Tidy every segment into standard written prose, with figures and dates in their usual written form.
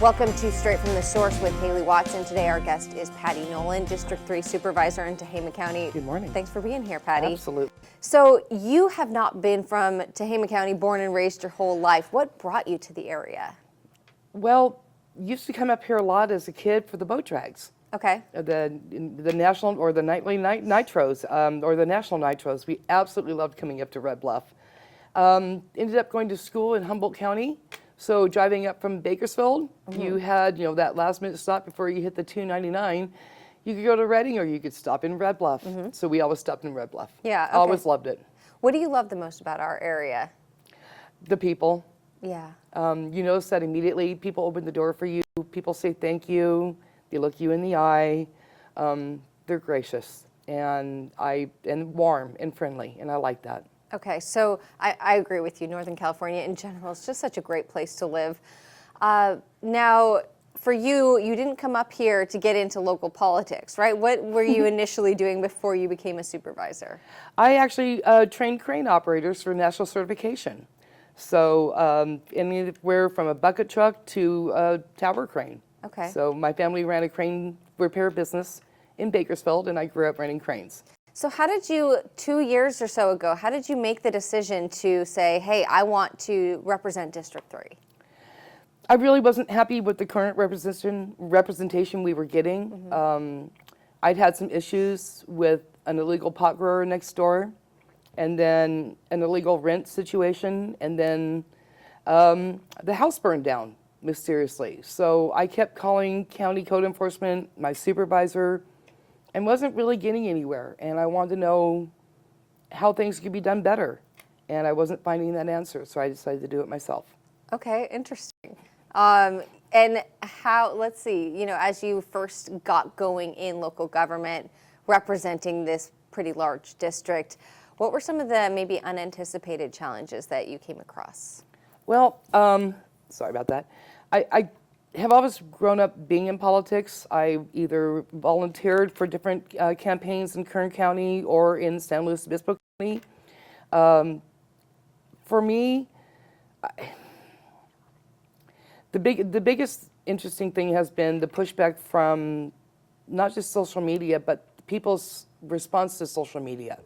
Welcome to Straight from the Source with Haley Watson. Today our guest is Pati Nolen, District 3 Supervisor in Tehama County. Good morning. Thanks for being here, Pati. Absolutely. So you have not been from Tehama County, born and raised your whole life. What brought you to the area? Well, used to come up here a lot as a kid for the boat drags. Okay. The national or the nightly nitros or the national nitros. We absolutely loved coming up to Red Bluff. Ended up going to school in Humboldt County. So driving up from Bakersfield, you had, that last minute stop before you hit the 299. You could go to Reading or you could stop in Red Bluff. So we always stopped in Red Bluff. Yeah. Okay. Always loved it. What do you love the most about our area? The people. Yeah. You notice that immediately people open the door for you. People say thank you. They look you in the eye. They're gracious and warm and friendly, and I like that. Okay, so I agree with you. Northern California in general is just such a great place to live. Now, for you, you didn't come up here to get into local politics, right? What were you initially doing before you became a supervisor? I actually trained crane operators for national certification. So anywhere from a bucket truck to a tower crane. Okay. So my family ran a crane repair business in Bakersfield, and I grew up running cranes. So how did you, 2 years or so ago, how did you make the decision to say, hey, I want to represent District 3? I really wasn't happy with the current representation we were getting. I'd had some issues with an illegal pot grower next door, and then an illegal rent situation, and then the house burned down mysteriously. So I kept calling county code enforcement, my supervisor, and wasn't really getting anywhere. And I wanted to know how things could be done better. And I wasn't finding that answer, so I decided to do it myself. Okay, interesting. And how, let's see, as you first got going in local government, representing this pretty large district, what were some of the maybe unanticipated challenges that you came across? Well, sorry about that. I have always grown up being in politics. I either volunteered for different campaigns in Kern County or in San Luis Obispo County. For me, the biggest interesting thing has been the pushback from not just social media, but people's response to social media.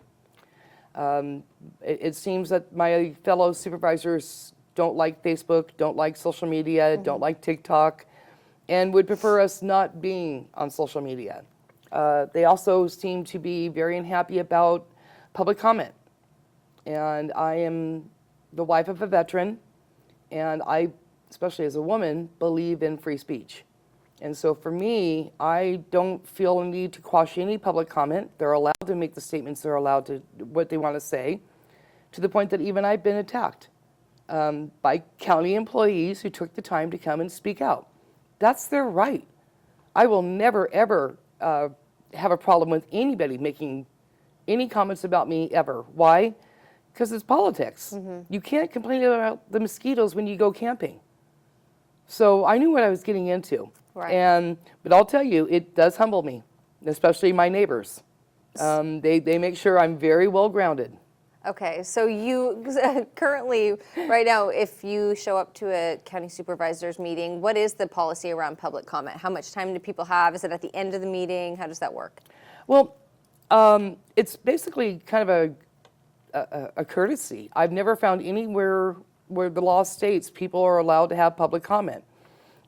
It seems that my fellow supervisors don't like Facebook, don't like social media, don't like TikTok, and would prefer us not being on social media. They also seem to be very unhappy about public comment. And I am the wife of a veteran, and I, especially as a woman, believe in free speech. And so for me, I don't feel a need to quash any public comment. They're allowed to make the statements they're allowed to, what they want to say, to the point that even I've been attacked by county employees who took the time to come and speak out. That's their right. I will never, ever have a problem with anybody making any comments about me ever. Why? Because it's politics. You can't complain about the mosquitoes when you go camping. So I knew what I was getting into. Right. But I'll tell you, it does humble me, especially my neighbors. They make sure I'm very well grounded. Okay, so you currently, right now, if you show up to a county supervisor's meeting, what is the policy around public comment? How much time do people have? Is it at the end of the meeting? How does that work? Well, it's basically kind of a courtesy. I've never found anywhere where the law states people are allowed to have public comment.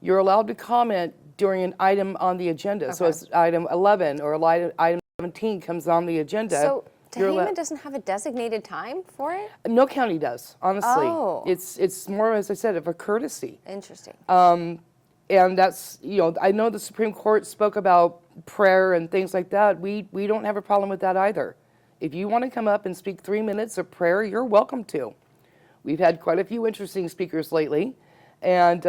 You're allowed to comment during an item on the agenda. Okay. So it's item 11 or item 17 comes on the agenda. So Tehama doesn't have a designated time for it? No county does, honestly. Oh. It's more, as I said, of a courtesy. Interesting. And that's, I know the Supreme Court spoke about prayer and things like that. We don't have a problem with that either. If you want to come up and speak 3 minutes of prayer, you're welcome to. We've had quite a few interesting speakers lately. And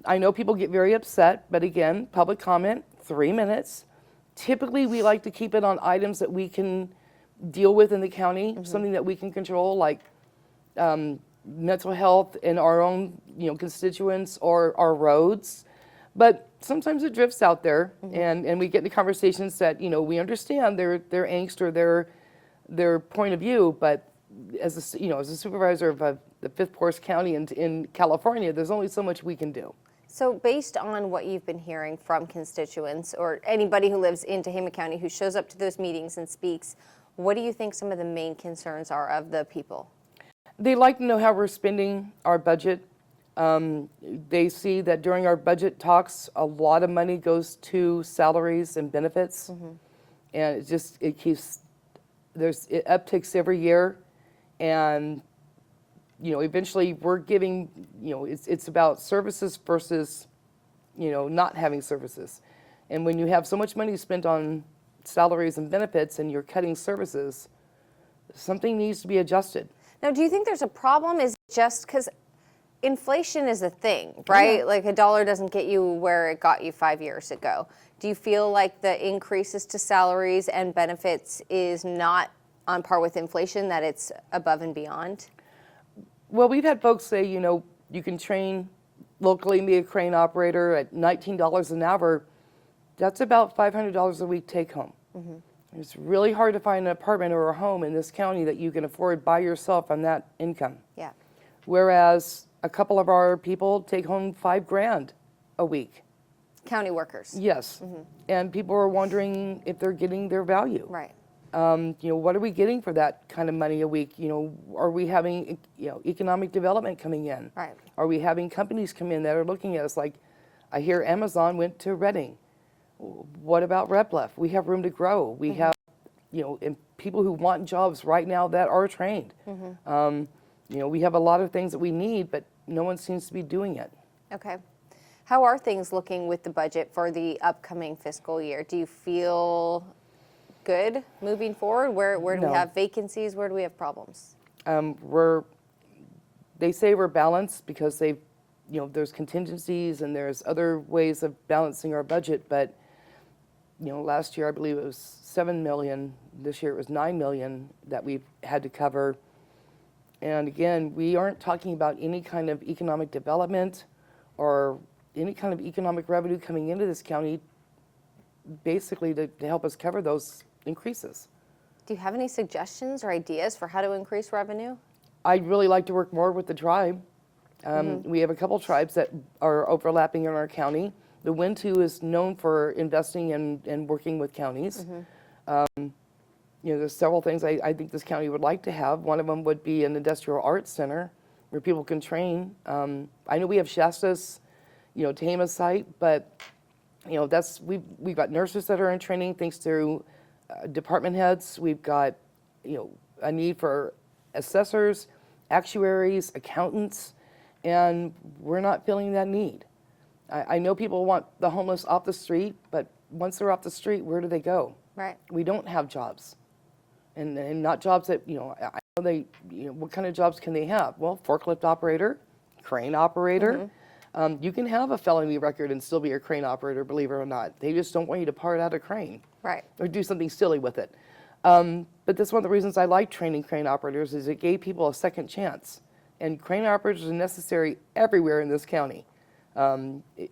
I know people get very upset, but again, public comment, 3 minutes. Typically, we like to keep it on items that we can deal with in the county, something that we can control, like mental health in our own constituents or our roads. But sometimes it drifts out there, and we get into conversations that we understand their angst or their point of view, but as a supervisor of the fifth poorest county in California, there's only so much we can do. So based on what you've been hearing from constituents or anybody who lives in Tehama County who shows up to those meetings and speaks, what do you think some of the main concerns are of the people? They like to know how we're spending our budget. They see that during our budget talks, a lot of money goes to salaries and benefits. And it keeps, it upticks every year. And, eventually we're giving, it's about services versus, not having services. And when you have so much money spent on salaries and benefits and you're cutting services, something needs to be adjusted. Now, do you think there's a problem? Is it just because inflation is a thing, right? Yeah. Like a dollar doesn't get you where it got you 5 years ago. Do you feel like the increases to salaries and benefits is not on par with inflation, that it's above and beyond? Well, we've had folks say, you can train locally and be a crane operator at $19 an hour. That's about $500 a week take home. It's really hard to find an apartment or a home in this county that you can afford by yourself on that income. Yeah. Whereas a couple of our people take home $5,000 a week. County workers. Yes. And people are wondering if they're getting their value. Right. What are we getting for that kind of money a week? Are we having, economic development coming in? Right. Are we having companies come in that are looking at us like, I hear Amazon went to Reading. What about Repleff? We have room to grow. We have, and people who want jobs right now that are trained. We have a lot of things that we need, but no one seems to be doing it. Okay. How are things looking with the budget for the upcoming fiscal year? Do you feel good moving forward? Where do No. we have vacancies? Where do we have problems? They say we're balanced because there's contingencies and there's other ways of balancing our budget, but last year I believe it was $7 million. This year it was $9 million that we've had to cover. And again, we aren't talking about any kind of economic development or any kind of economic revenue coming into this county basically to help us cover those increases. Do you have any suggestions or ideas for how to increase revenue? I'd really like to work more with the tribe. We have a couple tribes that are overlapping in our county. The Wintu is known for investing and working with counties. There's several things I think this county would like to have. One of them would be an industrial arts center where people can train. I know we have Shasta's, Tehama site, but we've got nurses that are in training thanks to department heads. We've got a need for assessors, actuaries, accountants, and we're not filling that need. I know people want the homeless off the street, but once they're off the street, where do they go? Right. We don't have jobs, and not jobs that I know what kind of jobs can they have? Well, forklift operator, crane operator. You can have a felony record and still be a crane operator, believe it or not. They just don't want you to part out a crane. Right. Or do something silly with it. But that's one of the reasons I like training crane operators is it gave people a second chance. And crane operators are necessary everywhere in this county.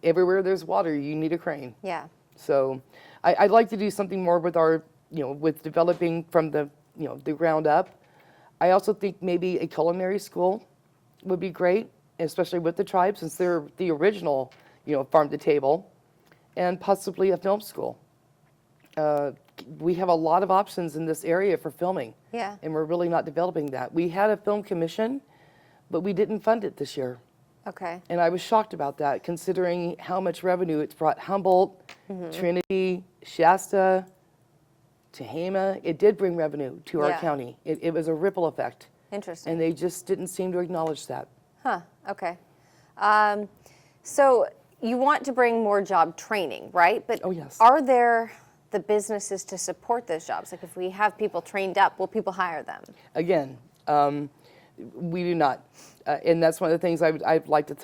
Everywhere there's water, you need a crane. Yeah. So I'd like to do something more with our, with developing from the ground up. I also think maybe a culinary school would be great, especially with the tribe since they're the original, farm to table, and possibly a film school. We have a lot of options in this area for filming. Yeah. And we're really not developing that. We had a film commission, but we didn't fund it this year. Okay. And I was shocked about that, considering how much revenue it's brought Humboldt, Trinity, Shasta, Tehama. It did bring revenue to our Yeah. county. It was a ripple effect. Interesting. And they just didn't seem to acknowledge that. Huh, okay. So you want to bring more job training, right? But Oh, yes. are there the businesses to support those jobs? Like if we have people trained up, will people hire them? Again, we do not. And that's one of the things I'd like to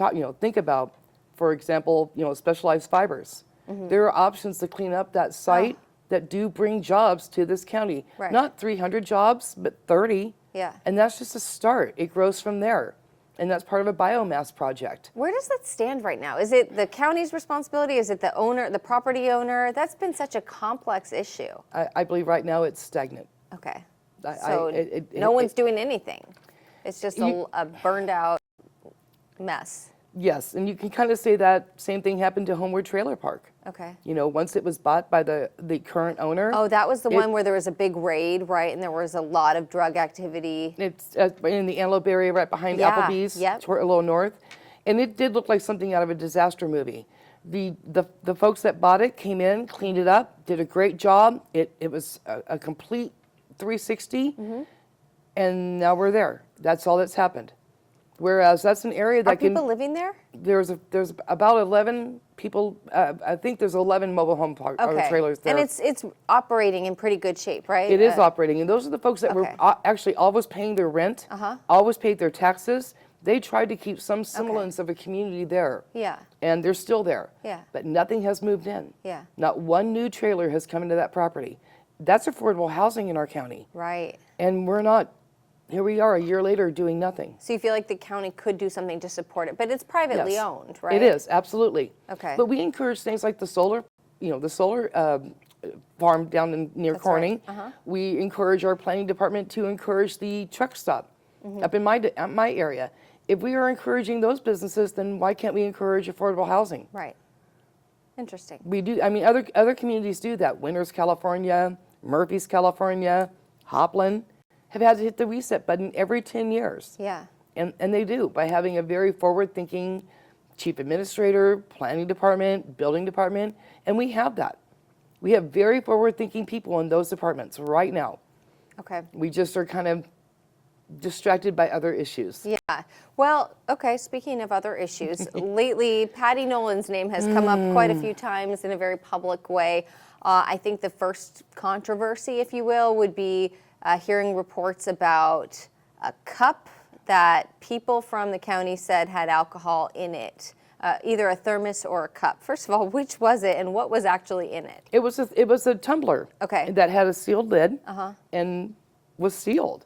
think about. For example, specialized fibers. There are options to clean up that site that do bring jobs to this county. Right. Not 300 jobs, but 30. Yeah. And that's just a start. It grows from there. And that's part of a biomass project. Where does that stand right now? Is it the county's responsibility? Is it the owner, the property owner? That's been such a complex issue. I believe right now it's stagnant. Okay. I- So no one's doing anything. It's just a burned out mess. Yes, and you can kind of say that same thing happened to Homeward Trailer Park. Okay. You know, once it was bought by the current owner. Oh, that was the one where there was a big raid, right? And there was a lot of drug activity. It's in the Antelope area right behind Yeah, Applebee's, yep. a little north. And it did look like something out of a disaster movie. The folks that bought it came in, cleaned it up, did a great job. It was a complete 360, and now we're there. That's all that's happened. Whereas that's an area that Are people living there? There's about 11 people. I think there's 11 mobile home trailers there. And it's operating in pretty good shape, right? It is operating, and those are the folks that were actually always paying their rent, always paid their taxes. They tried to keep some semblance of a community there. Yeah. And they're still there. Yeah. But nothing has moved in. Yeah. Not one new trailer has come into that property. That's affordable housing in our county. Right. And we're not. Here we are a year later doing nothing. So you feel like the county could do something to support it, but it's privately owned, right? It is, absolutely. Okay. But we encourage things like the solar farm down near Corning. Right. We encourage our planning department to encourage the truck stop up in my area. If we are encouraging those businesses, then why can't we encourage affordable housing? Right. Interesting. We do. I mean, other communities do that. Winters, California, Murphy's, California, Hopland have had to hit the reset button every 10 years. Yeah. And they do by having a very forward-thinking chief administrator, planning department, building department, and we have that. We have very forward-thinking people in those departments right now. Okay. We just are kind of distracted by other issues. Yeah. Well, okay, speaking of other issues, lately Pati Nolen's name has come up quite a few times in a very public way. I think the first controversy, if you will, would be hearing reports about a cup that people from the county said had alcohol in it, either a thermos or a cup. First of all, which was it and what was actually in it? It was a tumbler that had a sealed lid and was sealed.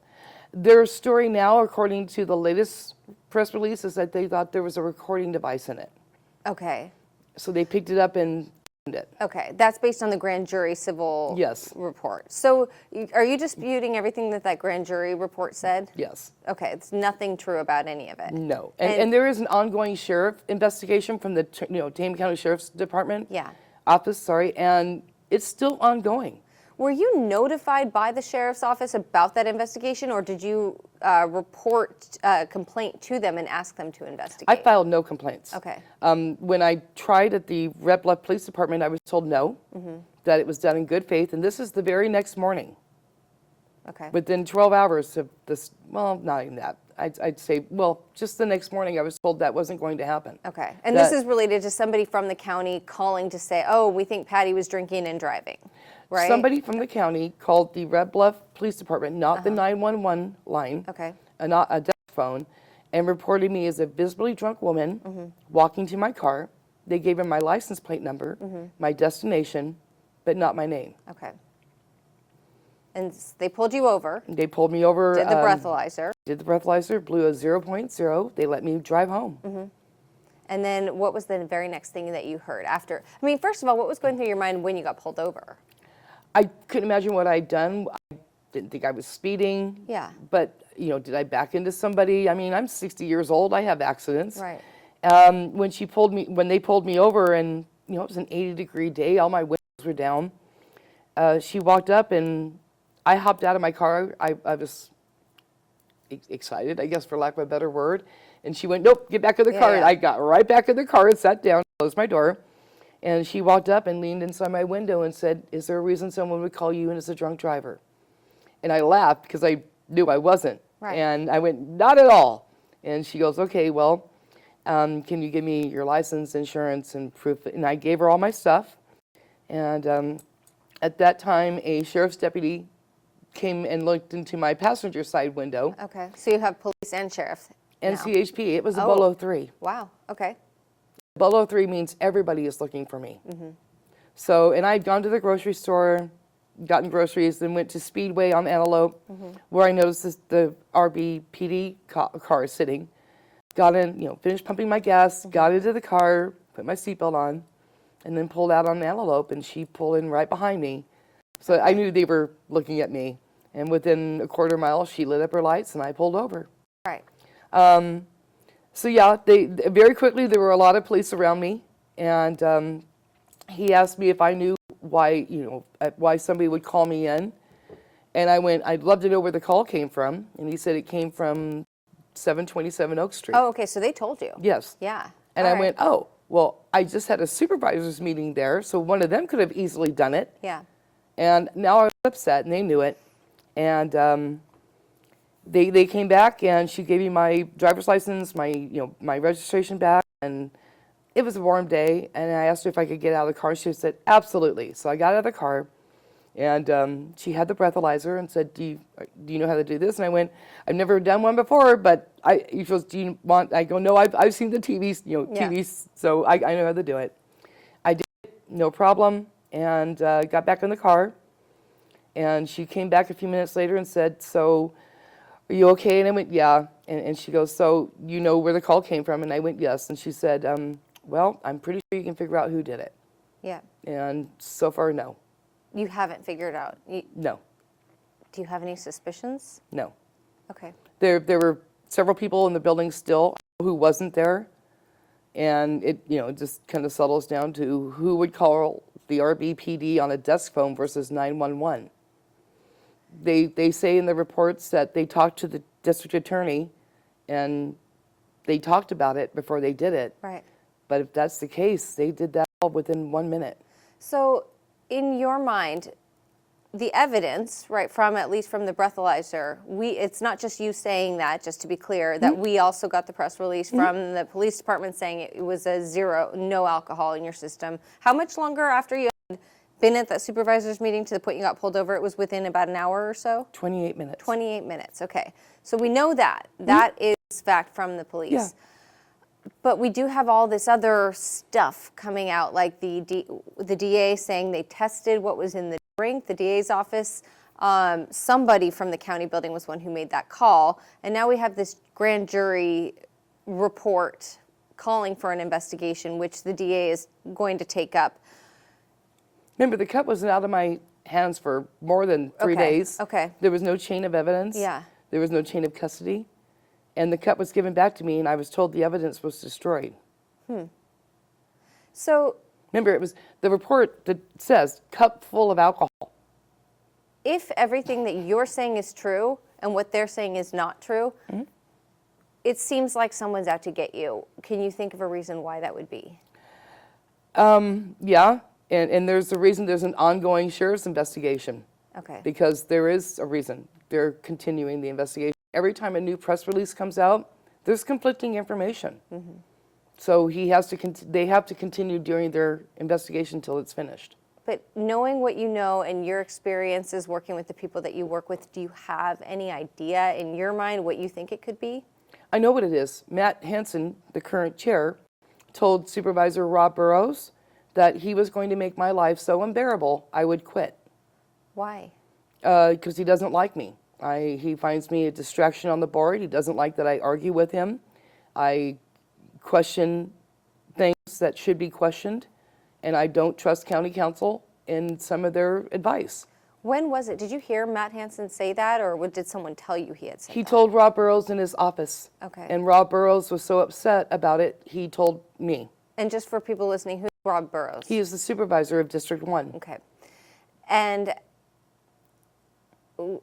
Their story now, according to the latest press release, is that they thought there was a recording device in it. Okay. So they picked it up and it. Okay, that's based on the grand jury civil report. So are you disputing everything that grand jury report said? Yes. Okay, it's nothing true about any of it. No, and there is an ongoing sheriff investigation from the Tehama County Sheriff's Department office, and it's still ongoing. Were you notified by the sheriff's office about that investigation, or did you report a complaint to them and ask them to investigate? I filed no complaints. Okay. When I tried at the Red Bluff Police Department, I was told no, that it was done in good faith, and this is the very next morning. Okay. Within 12 hours of this, well, not even that. I'd say, well, just the next morning I was told that wasn't going to happen. Okay. And this is related to somebody from the county calling to say, oh, we think Pati was drinking and driving, right? Somebody from the county called the Red Bluff Police Department, not the 911 line, not a desk phone, and reported me as a visibly drunk woman walking to my car. They gave him my license plate number, my destination, but not my name. Okay. And they pulled you over. They pulled me over. Did the breathalyzer. Did the breathalyzer, blew a 0.0. They let me drive home. And then what was the very next thing that you heard after? I mean, first of all, what was going through your mind when you got pulled over? I couldn't imagine what I'd done. I didn't think I was speeding. Yeah. But, did I back into somebody? I mean, I'm 60 years old. I have accidents. Right. When they pulled me over and, it was an 80-degree day, all my windows were down, she walked up and I hopped out of my car. I was excited, I guess, for lack of a better word. And she went, nope, get back in the car. And I got right back in the car and sat down, closed my door. And she walked up and leaned inside my window and said, is there a reason someone would call you in as a drunk driver? And I laughed because I knew I wasn't. Right. And I went, not at all. And she goes, okay, well, can you give me your license, insurance, and proof? And I gave her all my stuff. And at that time, a sheriff's deputy came and looked into my passenger side window. Okay, so you have police and sheriff and now. CHP. It was a Bolo 3. Wow, okay. Bolo 3 means everybody is looking for me. So, and I'd gone to the grocery store, gotten groceries, then went to Speedway on Antelope, where I noticed the RBPD car sitting. Got in, finished pumping my gas, got into the car, put my seatbelt on, and then pulled out on Antelope, and she pulled in right behind me. So I knew they were looking at me. And within a quarter mile, she lit up her lights, and I pulled over. Right. So yeah, they very quickly there were a lot of police around me, and he asked me if I knew why, why somebody would call me in, and I went, I'd love to know where the call came from, and he said it came from 727 Oak Street. Oh, okay, so they told you. Yes. Yeah. And All I right. went, oh, well, I just had a supervisor's meeting there, so one of them could have easily done it. Yeah. And now I was upset, and they knew it. And they came back, and she gave me my driver's license, my registration back, and it was a warm day. And I asked her if I could get out of the car. She said, absolutely. So I got out of the car, and she had the breathalyzer and said, do you know how to do this? And I went, I've never done one before, but she goes, do you want? I go, no, I've seen the TVs, TVs, so I know how to do it. I did it, no problem, and got back in the car. And she came back a few minutes later and said, so are you okay? And I went, yeah. And she goes, so you know where the call came from? And I went, yes. And she said, well, I'm pretty sure you can figure out who did it. Yeah. And so far, no. You haven't figured out. No. Do you have any suspicions? No. Okay. There were several people in the building still who wasn't there. And it, just kind of settles down to who would call the RBPD on a desk phone versus 911. They say in the reports that they talked to the district attorney and they talked about it before they did it. Right. But if that's the case, they did that all within 1 minute. So in your mind, the evidence, right, at least from the breathalyzer, it's not just you saying that, just to be clear, that we also got the press release from the police department saying it was no alcohol in your system. How much longer after you had been at that supervisor's meeting to the point you got pulled over? It was within about an hour or so? 28 minutes. 28 minutes, okay. So we know that. That is fact from the police. Yeah. But we do have all this other stuff coming out, like the DA saying they tested what was in the drink, the DA's office. Somebody from the county building was one who made that call. And now we have this grand jury report calling for an investigation, which the DA is going to take up. Remember, the cup wasn't out of my hands for more than 3 Okay, days. okay. There was no chain of evidence. Yeah. There was no chain of custody. And the cup was given back to me, and I was told the evidence was destroyed. So Remember, it was the report that says cup full of alcohol. if everything that you're saying is true and what they're saying is not true, it seems like someone's out to get you. Can you think of a reason why that would be? Yeah, and there's a reason there's an ongoing sheriff's investigation. Okay. Because there is a reason. They're continuing the investigation. Every time a new press release comes out, there's conflicting information. So they have to continue during their investigation until it's finished. But knowing what you know and your experiences working with the people that you work with, do you have any idea in your mind what you think it could be? I know what it is. Matt Hansen, the current chair, told Supervisor Rob Burrows that he was going to make my life so unbearable I would quit. Why? Because he doesn't like me. He finds me a distraction on the board. He doesn't like that I argue with him. I question things that should be questioned, and I don't trust county council in some of their advice. When was it? Did you hear Matt Hansen say that, or did someone tell you he had said He that? told Rob Burrows in his office. Okay. And Rob Burrows was so upset about it, he told me. And just for people listening, who's Rob Burrows? He is the supervisor of District 1. Okay. And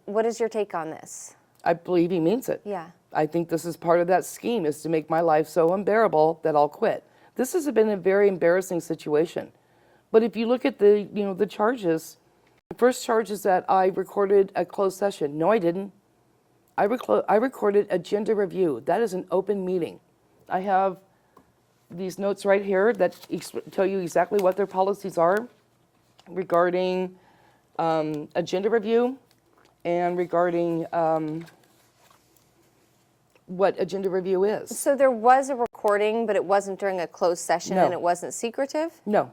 what is your take on this? I believe he means it. Yeah. I think this is part of that scheme, is to make my life so unbearable that I'll quit. This has been a very embarrassing situation. But if you look at the charges, the first charge is that I recorded a closed session. No, I didn't. I recorded agenda review. That is an open meeting. I have these notes right here that tell you exactly what their policies are regarding agenda review and regarding what agenda review is. So there was a recording, but it wasn't during a closed session No. and it wasn't secretive? No.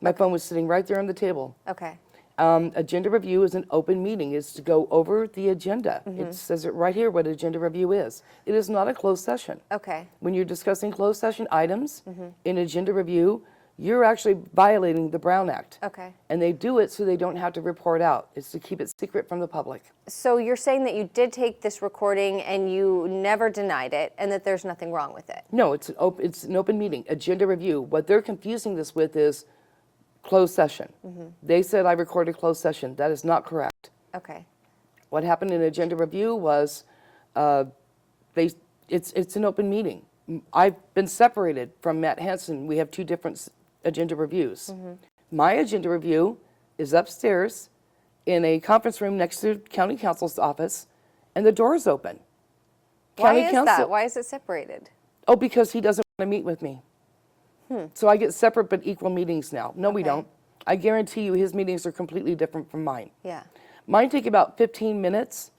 My phone was sitting right there on the table. Okay. Agenda review is an open meeting. It's to go over the agenda. It says it right here what agenda review is. It is not a closed session. Okay. When you're discussing closed session items in agenda review, you're actually violating the Brown Act. Okay. And they do it so they don't have to report out. It's to keep it secret from the public. So you're saying that you did take this recording and you never denied it and that there's nothing wrong with it? No, it's an open meeting, agenda review. What they're confusing this with is closed session. They said I recorded closed session. That is not correct. Okay. What happened in agenda review was it's an open meeting. I've been separated from Matt Hansen. We have two different agenda reviews. My agenda review is upstairs in a conference room next to County Council's office, and the door is open. Why is that? Why is it separated? Oh, because he doesn't want to meet with me. So I get separate but equal meetings now. No, we don't. I guarantee you his meetings are completely different from mine. Yeah. Mine take about 15 minutes,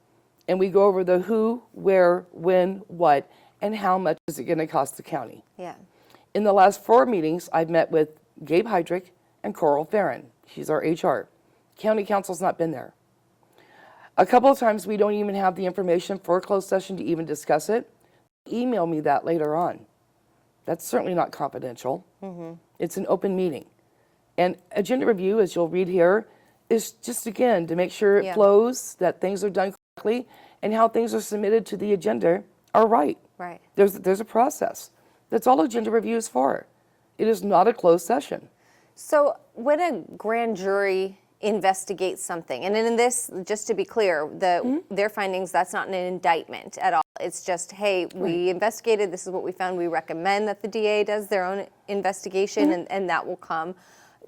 and we go over the who, where, when, what, and how much is it going to cost the county. Yeah. In the last 4 meetings, I've met with Gabe Heydrich and Coral Farron. She's our HR. County Council's not been there. A couple of times we don't even have the information for a closed session to even discuss it. Email me that later on. That's certainly not confidential. It's an open meeting. And agenda review, as you'll read here, is just, again, to make sure it flows, that things are done correctly, and how things are submitted to the agenda are right. Right. There's a process. That's all agenda review is for. It is not a closed session. So when a grand jury investigates something, and in this, just to be clear, their findings, that's not an indictment at all. It's just, hey, we investigated, this is what we found. We recommend that the DA does their own investigation, and that will come.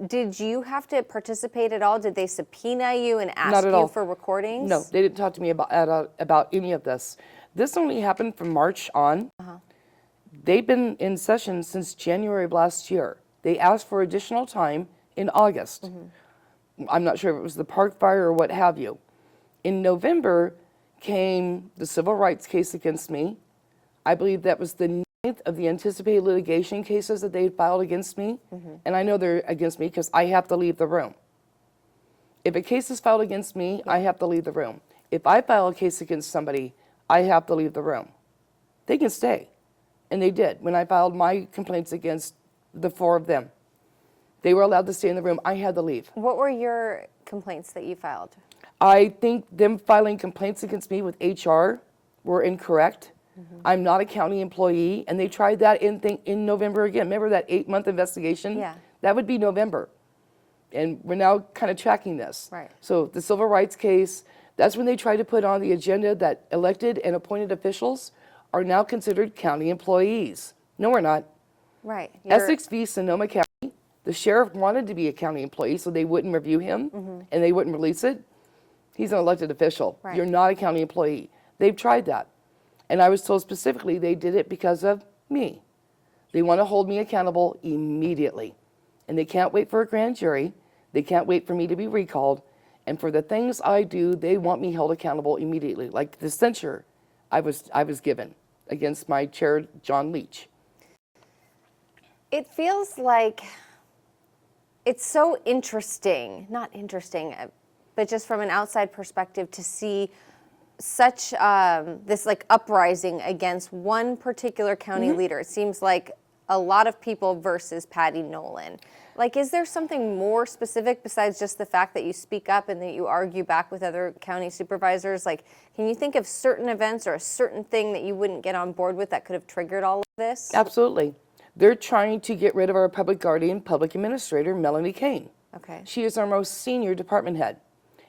Did you have to participate at all? Did they subpoena you and ask you for recordings? No, they didn't talk to me about any of this. This only happened from March on. They've been in session since January of last year. They asked for additional time in August. I'm not sure if it was the park fire or what have you. In November came the civil rights case against me. I believe that was the 9th of the anticipated litigation cases that they had filed against me. And I know they're against me because I have to leave the room. If a case is filed against me, I have to leave the room. If I file a case against somebody, I have to leave the room. They can stay. And they did. When I filed my complaints against the 4 of them, they were allowed to stay in the room. I had to leave. What were your complaints that you filed? I think them filing complaints against me with HR were incorrect. I'm not a county employee, and they tried that in November again. Remember that 8-month investigation? Yeah. That would be November. And we're now kind of tracking this. Right. So the civil rights case, that's when they tried to put on the agenda that elected and appointed officials are now considered county employees. No, we're not. Right. Essex v. Sonoma County, the sheriff wanted to be a county employee so they wouldn't review him and they wouldn't release it. He's an elected official. Right. You're not a county employee. They've tried that. And I was told specifically they did it because of me. They want to hold me accountable immediately. And they can't wait for a grand jury. They can't wait for me to be recalled. And for the things I do, they want me held accountable immediately, like the censure I was given against my chair, John Leach. It feels like it's so interesting, not interesting, but just from an outside perspective to see such this like uprising against one particular county leader. It seems like a lot of people versus Pati Nolen. Like, is there something more specific besides just the fact that you speak up and that you argue back with other county supervisors? Like, can you think of certain events or a certain thing that you wouldn't get on board with that could have triggered all of this? Absolutely. They're trying to get rid of our public guardian, public administrator, Melanie Kane. Okay. She is our most senior department head.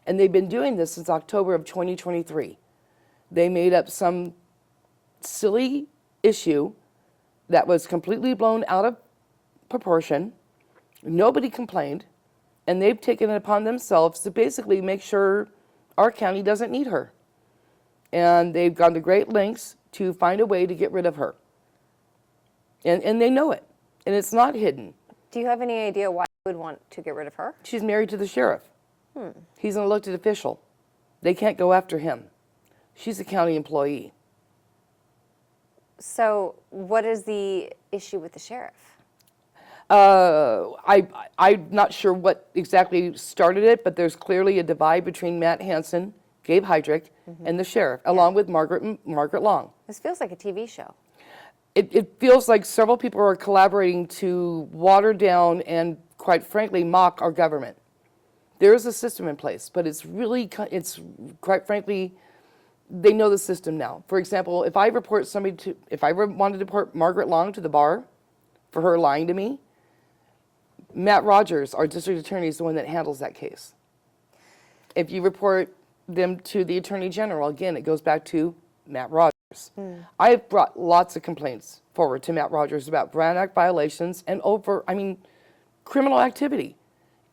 And they've been doing this since October of 2023. They made up some silly issue that was completely blown out of proportion. Nobody complained. And they've taken it upon themselves to basically make sure our county doesn't need her. And they've gone to great lengths to find a way to get rid of her. And they know it. And it's not hidden. Do you have any idea why you would want to get rid of her? She's married to the sheriff. He's an elected official. They can't go after him. She's a county employee. So what is the issue with the sheriff? I'm not sure what exactly started it, but there's clearly a divide between Matt Hansen, Gabe Heydrich, and the sheriff, along with Margaret Long. This feels like a TV show. It feels like several people are collaborating to water down and, quite frankly, mock our government. There is a system in place, but it's quite frankly, they know the system now. For example, if I wanted to report Margaret Long to the bar for her lying to me, Matt Rogers, our district attorney, is the one that handles that case. If you report them to the Attorney General, again, it goes back to Matt Rogers. I have brought lots of complaints forward to Matt Rogers about Brown Act violations and criminal activity.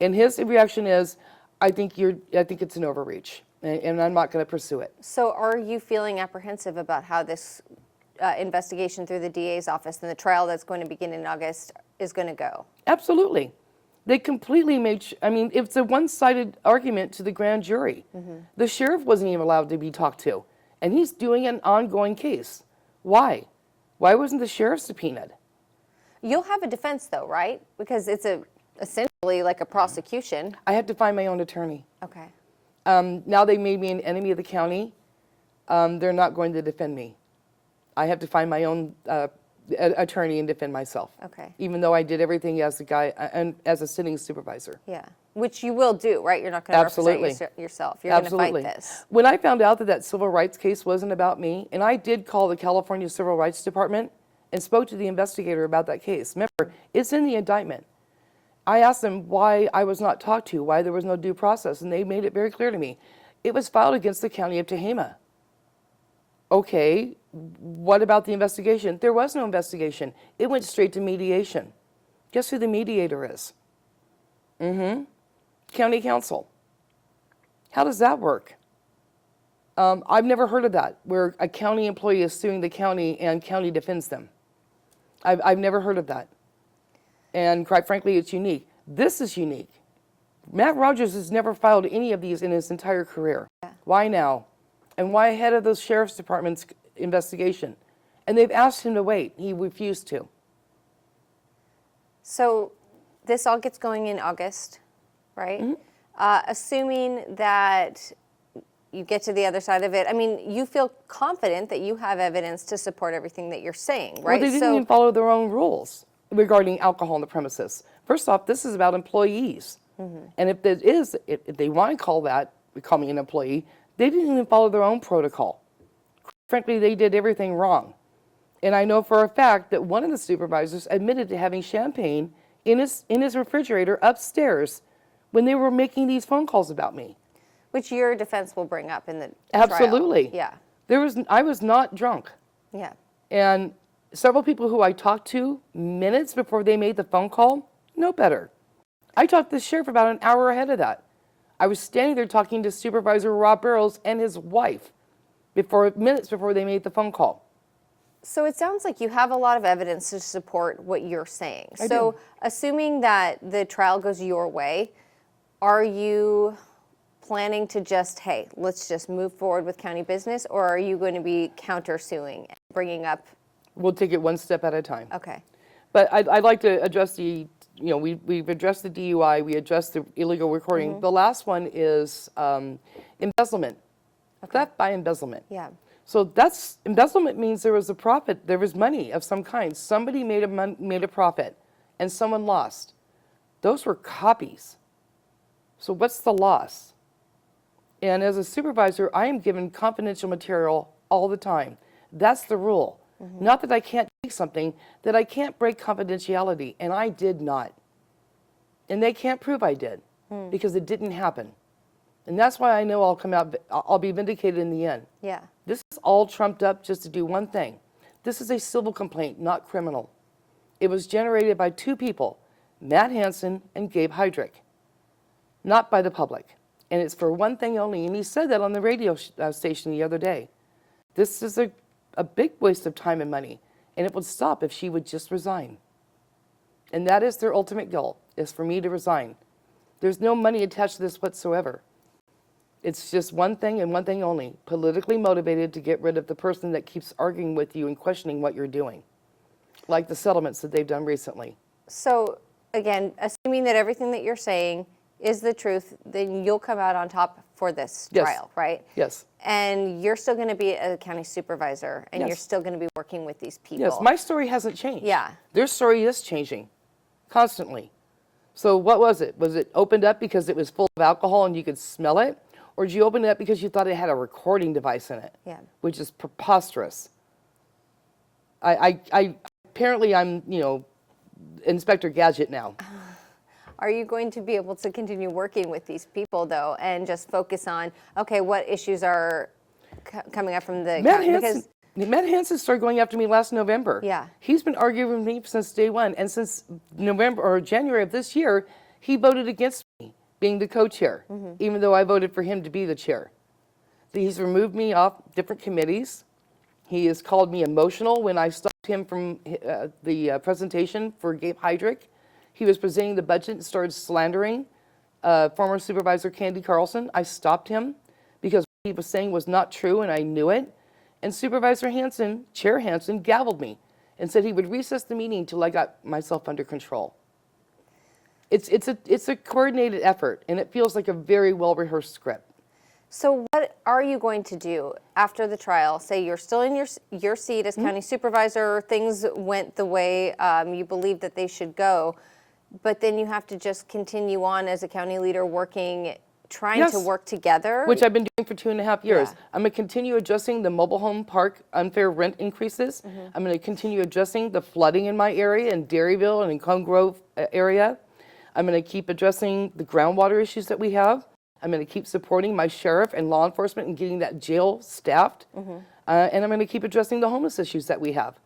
And his reaction is, I think it's an overreach, and I'm not going to pursue it. So are you feeling apprehensive about how this investigation through the DA's office and the trial that's going to begin in August is going to go? Absolutely. They completely it's a one-sided argument to the grand jury. The sheriff wasn't even allowed to be talked to, and he's doing an ongoing case. Why? Why wasn't the sheriff subpoenaed? You'll have a defense, though, right? Because it's essentially like a prosecution. I have to find my own attorney. Okay. Now they made me an enemy of the county. They're not going to defend me. I have to find my own attorney and defend myself. Okay. Even though I did everything as a guy and as a sitting supervisor. Yeah. Which you will do, right? You're not going to represent yourself. You're going to fight this. When I found out that civil rights case wasn't about me, and I did call the California Civil Rights Department and spoke to the investigator about that case. Remember, it's in the indictment. I asked them why I was not talked to, why there was no due process, and they made it very clear to me. It was filed against the county of Tehama. Okay, what about the investigation? There was no investigation. It went straight to mediation. Guess who the mediator is? County council. How does that work? I've never heard of that, where a county employee is suing the county and county defends them. I've never heard of that. And quite frankly, it's unique. This is unique. Matt Rogers has never filed any of these in his entire career. Yeah. Why now? And why ahead of the sheriff's department's investigation? And they've asked him to wait. He refused to. So this all gets going in August, right? Assuming that you get to the other side of it, I mean, you feel confident that you have evidence to support everything that you're saying, right? Well, they didn't even follow their own rules regarding alcohol on the premises. First off, this is about employees. And if they want to call me an employee, they didn't even follow their own protocol. Frankly, they did everything wrong. And I know for a fact that one of the supervisors admitted to having champagne in his refrigerator upstairs when they were making these phone calls about me. Which your defense will bring up in the Absolutely. trial. Yeah. I was not drunk. Yeah. And several people who I talked to minutes before they made the phone call, no better. I talked to the sheriff about an hour ahead of that. I was standing there talking to Supervisor Rob Barrows and his wife minutes before they made the phone call. So it sounds like you have a lot of evidence to support what you're saying. I So do. assuming that the trial goes your way, are you planning to just, hey, let's just move forward with county business, or are you going to be countersuing and bringing up? We'll take it one step at a time. Okay. But I'd like to address we've addressed the DUI, we addressed the illegal recording. The last one is embezzlement, theft by embezzlement. Yeah. So embezzlement means there was a profit, there was money of some kind. Somebody made a profit and someone lost. Those were copies. So what's the loss? And as a supervisor, I am given confidential material all the time. That's the rule. Not that I can't take something, that I can't break confidentiality, and I did not. And they can't prove I did, because it didn't happen. And that's why I know I'll be vindicated in the end. Yeah. This is all trumped up just to do one thing. This is a civil complaint, not criminal. It was generated by two people, Matt Hansen and Gabe Heydrich, not by the public. And it's for one thing only, and he said that on the radio station the other day. This is a big waste of time and money, and it would stop if she would just resign. And that is their ultimate goal, is for me to resign. There's no money attached to this whatsoever. It's just one thing and one thing only, politically motivated to get rid of the person that keeps arguing with you and questioning what you're doing, like the settlements that they've done recently. So again, assuming that everything that you're saying is the truth, then you'll come out on top for this Yes. trial, right? Yes. And you're still going to be a county supervisor, and Yes. you're still going to be working with these people. Yes, my story hasn't changed. Yeah. Their story is changing constantly. So what was it? Was it opened up because it was full of alcohol and you could smell it? Or did you open it up because you thought it had a recording device in it? Yeah. Which is preposterous. Apparently I'm, Inspector Gadget now. Are you going to be able to continue working with these people, though, and just focus on, okay, what issues are coming up from the county? Matt Hansen started going after me last November. Yeah. He's been arguing with me since day one, and since November or January of this year, he voted against me being the co-chair, even though I voted for him to be the chair. He's removed me off different committees. He has called me emotional when I stopped him from the presentation for Gabe Heydrich. He was presenting the budget and started slandering former Supervisor Candy Carlson. I stopped him because what he was saying was not true, and I knew it. And Supervisor Hansen, Chair Hansen, gavelled me and said he would recess the meeting until I got myself under control. It's a coordinated effort, and it feels like a very well-rehearsed script. So what are you going to do after the trial? Say you're still in your seat as county supervisor, things went the way you believe that they should go, but then you have to just continue on as a county leader working, trying to work together? Which I've been doing for 2.5 years. Yeah. I'm going to continue adjusting the mobile home park unfair rent increases. I'm going to continue adjusting the flooding in my area, in Dairyville and in Cone Grove area. I'm going to keep addressing the groundwater issues that we have. I'm going to keep supporting my sheriff and law enforcement and getting that jail staffed. And I'm going to keep addressing the homeless issues that we have.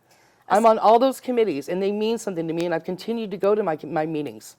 I'm on all those committees, and they mean something to me, and I've continued to go to my meetings.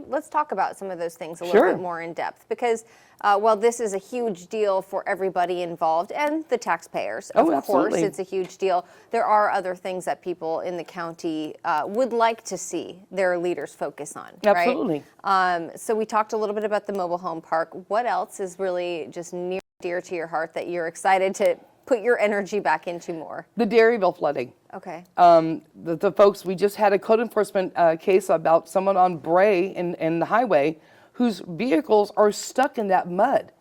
Let's talk about some of those things a little bit more in depth, because while this is a huge deal for everybody involved and the taxpayers, of course, it's a huge deal. There are other things that people in the county would like to see their leaders focus on. Absolutely. Right? So we talked a little bit about the mobile home park. What else is really just near and dear to your heart that you're excited to put your energy back into more? The Dairyville flooding. Okay. The folks, we just had a code enforcement case about someone on Bray in the highway whose vehicles are stuck in that mud.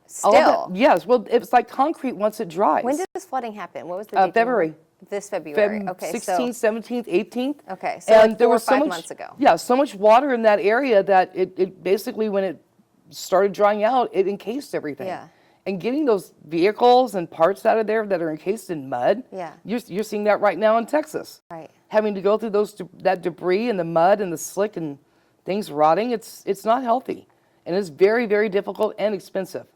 Still? Yes. Well, it's like concrete once it dries. When did this flooding happen? What was the date? February. This February. Okay. 16th, 17th, 18th. Okay. So and like there 4 or was 5 months ago. Yeah, so much water in that area that it basically, when it started drying out, it encased everything. Yeah. And getting those vehicles and parts out of there that are encased in mud, you're seeing that right now in Texas. Right. Having to go through that debris and the mud and the slick and things rotting, it's not healthy. And it's very, very difficult and expensive.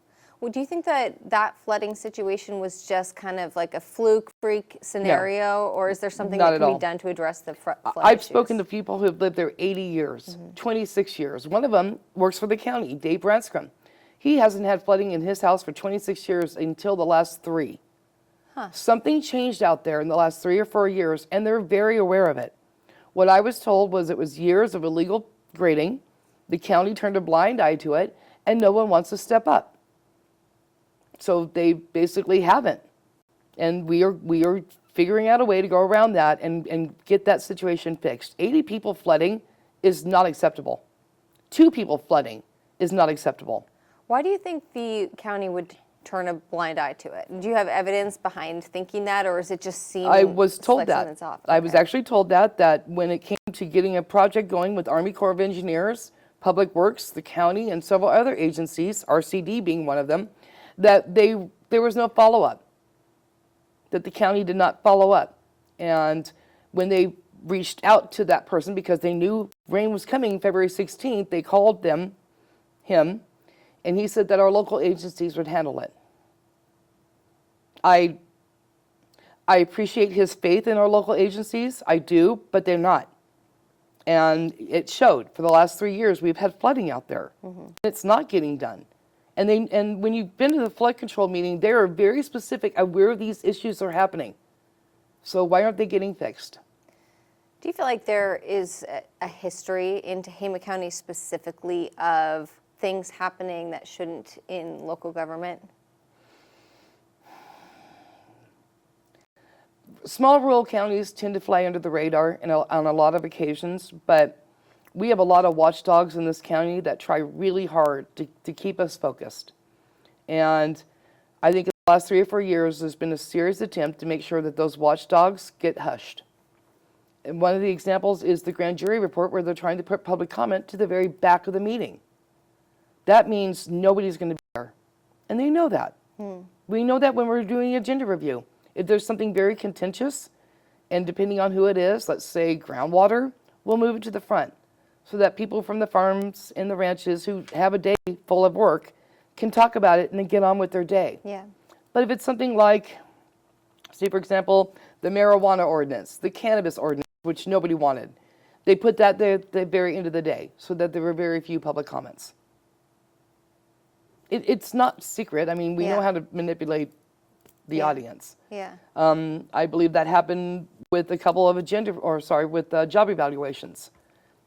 Well, do you think that flooding situation was just kind of like a fluke freak scenario, or is there something that can be done to address the flood I've issues? spoken to people who have lived there 80 years, 26 years. One of them works for the county, Dave Branscombe. He hasn't had flooding in his house for 26 years until the last 3. Something changed out there in the last 3 or 4 years, and they're very aware of it. What I was told was it was years of illegal grading. The county turned a blind eye to it, and no one wants to step up. So they basically haven't. And we are figuring out a way to go around that and get that situation fixed. 80 people flooding is not acceptable. 2 people flooding is not acceptable. Why do you think the county would turn a blind eye to it? Do you have evidence behind thinking that, or is it just seem I was told like that. something's off? I was actually told that when it came to getting a project going with Army Corps of Engineers, Public Works, the county, and several other agencies, RCD being one of them, that there was no follow-up, that the county did not follow up. And when they reached out to that person, because they knew rain was coming February 16th, they called him, and he said that our local agencies would handle it. I appreciate his faith in our local agencies, I do, but they're not. And it showed. For the last 3 years, we've had flooding out there. It's not getting done. And when you've been to the flood control meeting, they are very specific of where these issues are happening. So why aren't they getting fixed? Do you feel like there is a history in Tehama County specifically of things happening that shouldn't in local government? Small rural counties tend to fly under the radar on a lot of occasions, but we have a lot of watchdogs in this county that try really hard to keep us focused. And I think in the last 3 or 4 years, there's been a serious attempt to make sure that those watchdogs get hushed. And one of the examples is the grand jury report, where they're trying to put public comment to the very back of the meeting. That means nobody's going to be there. And they know that. We know that when we're doing agenda review. If there's something very contentious, and depending on who it is, let's say groundwater, we'll move it to the front so that people from the farms and the ranches who have a day full of work can talk about it and then get on with their day. Yeah. But if it's something like, say for example, the marijuana ordinance, the cannabis ordinance, which nobody wanted, they put that there at the very end of the day so that there were very few public comments. It's not secret. I mean, we know how to manipulate the audience. Yeah. I believe that happened with a couple of with job evaluations.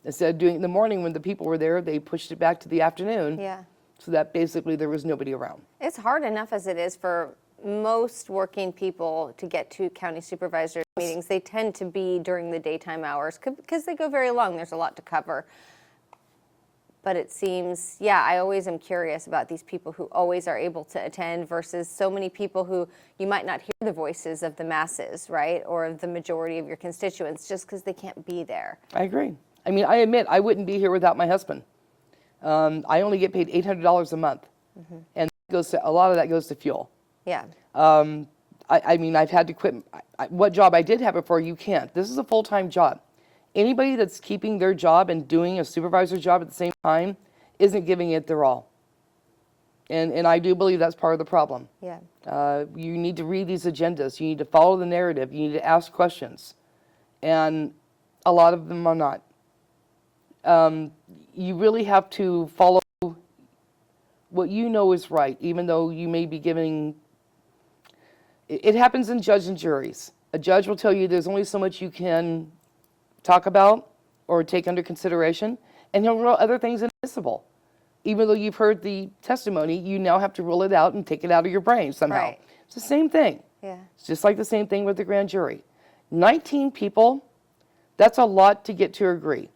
Instead of doing it in the morning when the people were there, they pushed it back to the afternoon. Yeah. So that basically there was nobody around. It's hard enough as it is for most working people to get to county supervisor meetings. They tend to be during the daytime hours because they go very long. There's a lot to cover. But it seems, I always am curious about these people who always are able to attend versus so many people who you might not hear the voices of the masses, right? Or of the majority of your constituents just because they can't be there. I agree. I mean, I admit I wouldn't be here without my husband. I only get paid $800 a month. And a lot of that goes to fuel. Yeah. I mean, I've had to quit. What job I did have before, you can't. This is a full-time job. Anybody that's keeping their job and doing a supervisor job at the same time isn't giving it their all. And I do believe that's part of the problem. Yeah. You need to read these agendas. You need to follow the narrative. You need to ask questions. And a lot of them are not. You really have to follow what you know is right, even though you may be giving... It happens in judge and juries. A judge will tell you there's only so much you can talk about or take under consideration, and he'll rule other things inadmissible. Even though you've heard the testimony, you now have to rule it out and take it out of your brain somehow. Right. It's the same thing. Yeah. It's just like the same thing with the grand jury. 19 people, that's a lot to get to agree.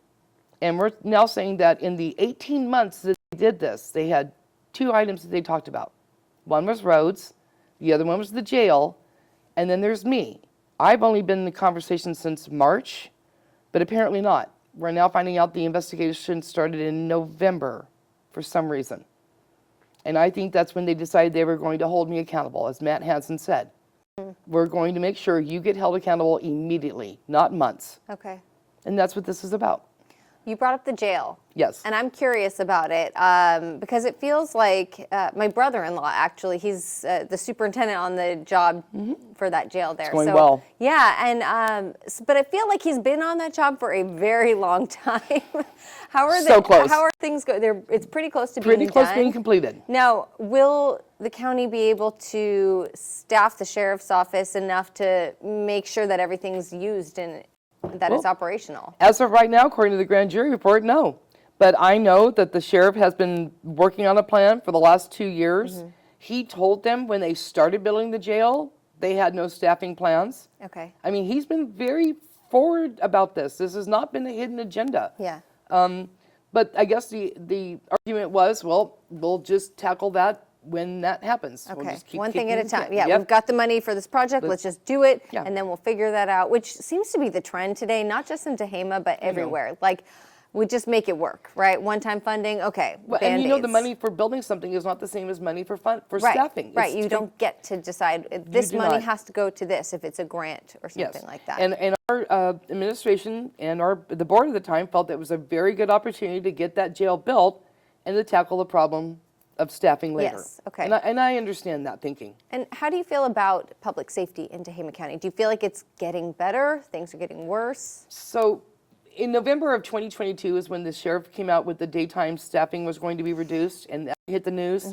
And we're now saying that in the 18 months that they did this, they had 2 items that they talked about. One was roads, the other one was the jail, and then there's me. I've only been in the conversation since March, but apparently not. We're now finding out the investigation started in November for some reason. And I think that's when they decided they were going to hold me accountable, as Matt Hansen said. We're going to make sure you get held accountable immediately, not months. Okay. And that's what this is about. You brought up the jail. Yes. And I'm curious about it because it feels like my brother-in-law, actually, he's the superintendent on the job for that jail there. It's going well. Yeah, and but I feel like he's been on that job for a very long time. Close. How are things going? It's pretty close to Pretty being close done. being completed. Now, will the county be able to staff the sheriff's office enough to make sure that everything's used and that it's operational? As of right now, according to the grand jury report, no. But I know that the sheriff has been working on a plan for the last 2 years. He told them when they started building the jail, they had no staffing plans. Okay. I mean, he's been very forward about this. This has not been a hidden agenda. Yeah. But I guess the argument was, well, we'll just tackle that when that happens. We'll Okay, just keep one thing kicking at a the time. can. Yeah, Yep. we've got the money for this project. Let's just do it, Yeah. and then we'll figure that out, which seems to be the trend today, not just in Tehama, but everywhere. Like, we just make it work, right? One-time funding, okay, Well, and you know the Band-Aids. money for building something is not the same as money for Right, staffing. right. It's You don't get to decide this do money not. has to go to this if it's a grant or something Yes. like that. And our administration and the board at the time felt that it was a very good opportunity to get that jail built and to tackle the problem of staffing later. Yes, okay. And I understand that thinking. And how do you feel about public safety in Tehama County? Do you feel like it's getting better? Things are getting worse? So in November of 2022 is when the sheriff came out with the daytime staffing was going to be reduced, and that hit the news.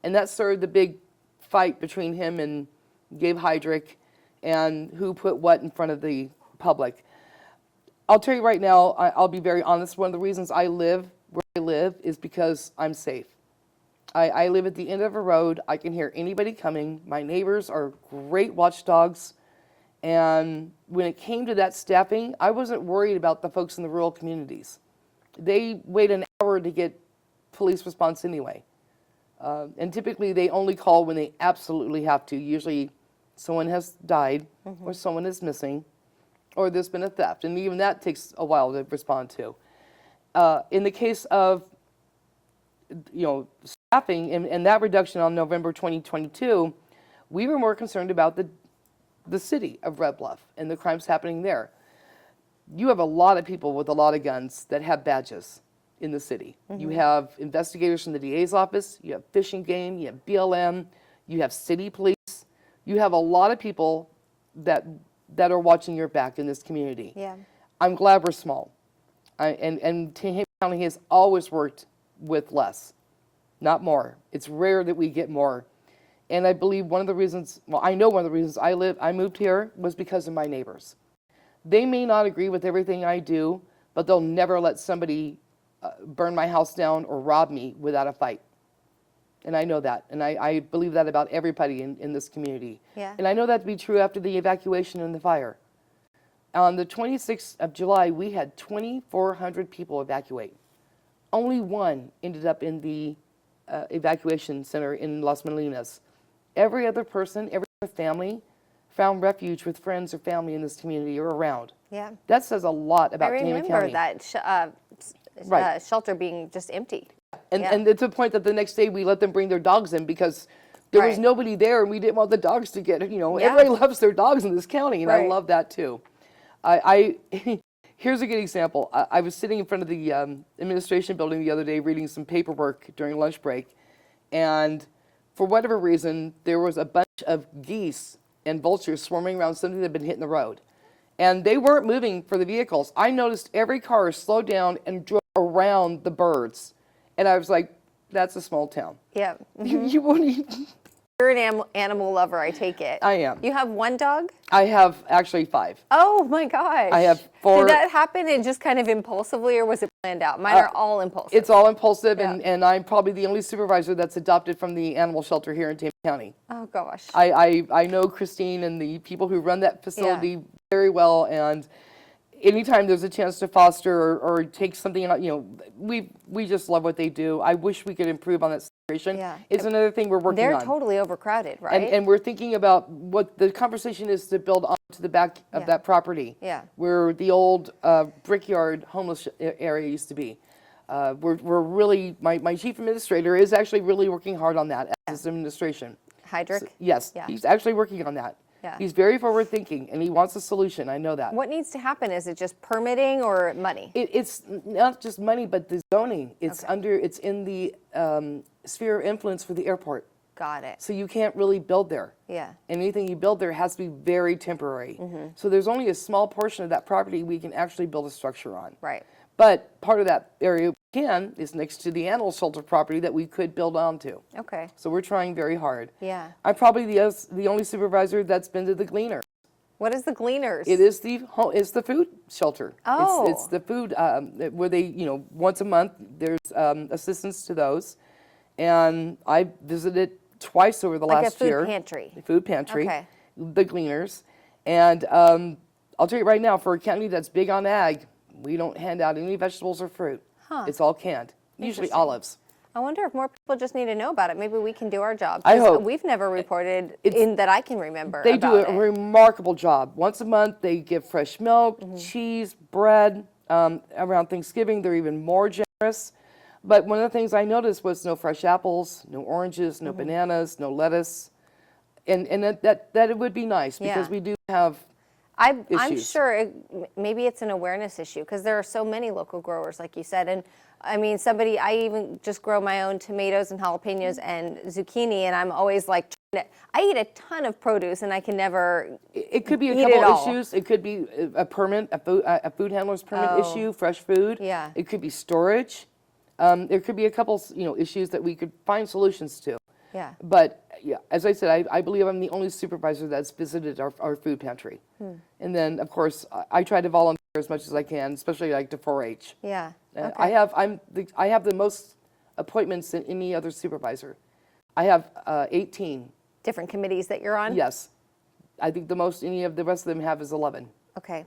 And that started the big fight between him and Gabe Heydrich and who put what in front of the public. I'll tell you right now, I'll be very honest, one of the reasons I live where I live is because I'm safe. I live at the end of a road. I can hear anybody coming. My neighbors are great watchdogs. And when it came to that staffing, I wasn't worried about the folks in the rural communities. they wait an hour to get police response anyway. And typically they only call when they absolutely have to. Usually someone has died or someone is missing or there's been a theft. And even that takes a while to respond to. In the case of, staffing and that reduction on November 2022, we were more concerned about the city of Red Bluff and the crimes happening there. You have a lot of people with a lot of guns that have badges in the city. You have investigators from the DA's office, you have Fish and Game, you have BLM, you have city police. You have a lot of people that are watching your back in this community. Yeah. I'm glad we're small. And Tehama County has always worked with less, not more. It's rare that we get more. And I believe one of the reasons, I know one of the reasons I moved here was because of my neighbors. They may not agree with everything I do, but they'll never let somebody burn my house down or rob me without a fight. And I know that. And I believe that about everybody in this community. Yeah. And I know that to be true after the evacuation and the fire. On the 26th of July, we had 2,400 people evacuate. Only one ended up in the evacuation center in Las Molinas. Every other person, every other family found refuge with friends or family in this community or around. Yeah. That says a lot about I Tehama remember County. that shelter being just empty. And it's a point that the next day we let them bring their dogs in because there was nobody there and we didn't want the dogs to get, everybody loves their dogs in this county and I love that too. Here's a good example. I was sitting in front of the administration building the other day reading some paperwork during lunch break, and for whatever reason, there was a bunch of geese and vultures swarming around something that had been hitting the road. And they weren't moving for the vehicles. I noticed every car slowed down and drove around the birds. And I was like, that's a small town. Yeah. You won't even... You're an animal lover, I take it. I am. You have one dog? I have actually 5. Oh my gosh. I have 4. Did that happen and just kind of impulsively, or was it planned out? Mine are all impulsive. It's all impulsive, and I'm probably the only supervisor that's adopted from the animal shelter here in Tehama County. Oh gosh. I know Christine and the people who run that facility very well, and anytime there's a chance to foster or take something out, we just love what they do. I wish we could improve on that situation. Yeah. It's another thing we're working on. They're totally overcrowded, right? And we're thinking about what the conversation is to build onto the back of that property. Yeah. Where the old brickyard homeless area used to be. We're really, my chief administrator is actually really working hard on that as his administration. Hydrick? So, yes, he's actually working on that. Yeah. He's very forward thinking and he wants a solution. I know that. What needs to happen? Is it just permitting or money? It's not just money, but the zoning. It's it's in the sphere of influence for the airport. Got it. So you can't really build there. Yeah. Anything you build there has to be very temporary. So there's only a small portion of that property we can actually build a structure on. Right. But part of that area is next to the animal shelter property that we could build onto. Okay. So we're trying very hard. Yeah. I'm probably the only supervisor that's been to the Gleaners. What is the Gleaners? It is the food shelter. Oh. It's the food where they, once a month there's assistance to those. And I visited twice over the last year. Like a food pantry. The food pantry. Okay. The Gleaners. And I'll tell you right now, for a county that's big on ag, we don't hand out any vegetables or fruit. Huh. It's all canned. Usually olives. I wonder if more people just need to know about it. Maybe we can do our job. I hope. We've never reported in that I can remember. They do about a remarkable job. Once a month, they give fresh milk, cheese, bread. Around Thanksgiving, they're even more generous. But one of the things I noticed was no fresh apples, no oranges, no bananas, no lettuce. And that it would be nice because we do have I'm issues. sure maybe it's an awareness issue because there are so many local growers, like you said. And I mean, I even just grow my own tomatoes and jalapenos and zucchini, and I'm always like, I eat a ton of produce and I can never It could be a eat couple it all. issues. It could be a permit, a food handler's permit issue, fresh food. Yeah. It could be storage. There could be a couple, issues that we could find solutions to. Yeah. But yeah, as I said, I believe I'm the only supervisor that's visited our food pantry. And then, of course, I try to volunteer as much as I can, especially like to 4-H. Yeah. Okay. I have the most appointments than any other supervisor. I have 18. Different committees that you're on? Yes. I think the most any of the rest of them have is 11. Okay.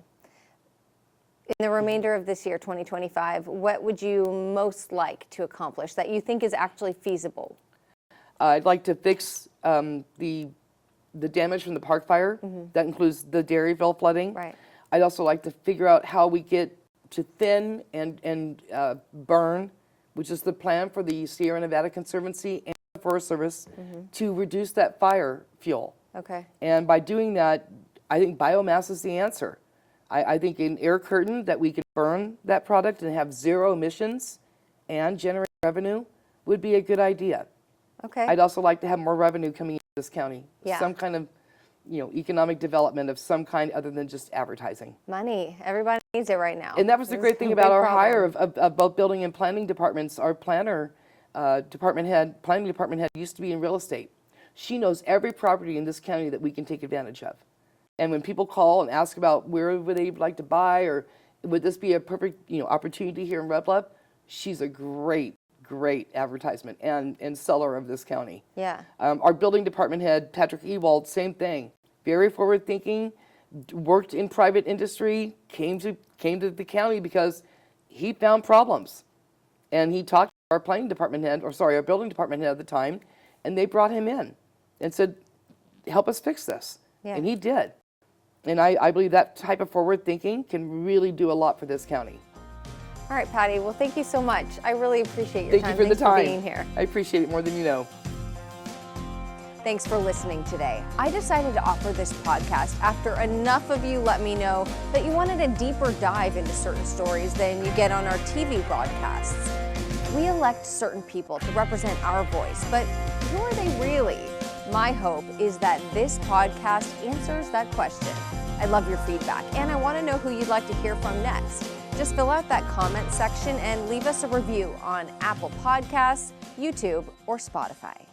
In the remainder of this year, 2025, what would you most like to accomplish that you think is actually feasible? I'd like to fix the damage from the park fire. That includes the Dairyville flooding. Right. I'd also like to figure out how we get to thin and burn, which is the plan for the Sierra Nevada Conservancy and the Forest Service, to reduce that fire fuel. Okay. And by doing that, I think biomass is the answer. I think an air curtain that we could burn that product and have zero emissions and generate revenue would be a good idea. Okay. I'd also like to have more revenue coming into this county. Yeah. Some kind of, economic development of some kind other than just advertising. Money. Everybody needs it right now. And that was the This great is thing a about big our problem. hire of both building and planning departments. Our planning department head used to be in real estate. She knows every property in this county that we can take advantage of. And when people call and ask about where would they like to buy or would this be a perfect opportunity here in Red Bluff, she's a great advertisement and seller of this county. Yeah. Our building department head, Patrick Ewald, same thing. Very forward thinking, worked in private industry, came to the county because he found problems. And he talked to our building department head at the time, and they brought him in and said, help us fix this. Yeah. And he did. And I believe that type of forward thinking can really do a lot for this county. All right, Patty. Well, thank you so much. I really appreciate your Thank time. you for the Thanks time. for being here. I appreciate it more than you know. Thanks for listening today. I decided to offer this podcast after enough of you let me know that you wanted a deeper dive into certain stories than you get on our TV broadcasts. We elect certain people to represent our voice, but who are they really? My hope is that this podcast answers that question. I love your feedback, and I want to know who you'd like to hear from next. Just fill out that comment section and leave us a review on Apple Podcasts, YouTube, or Spotify.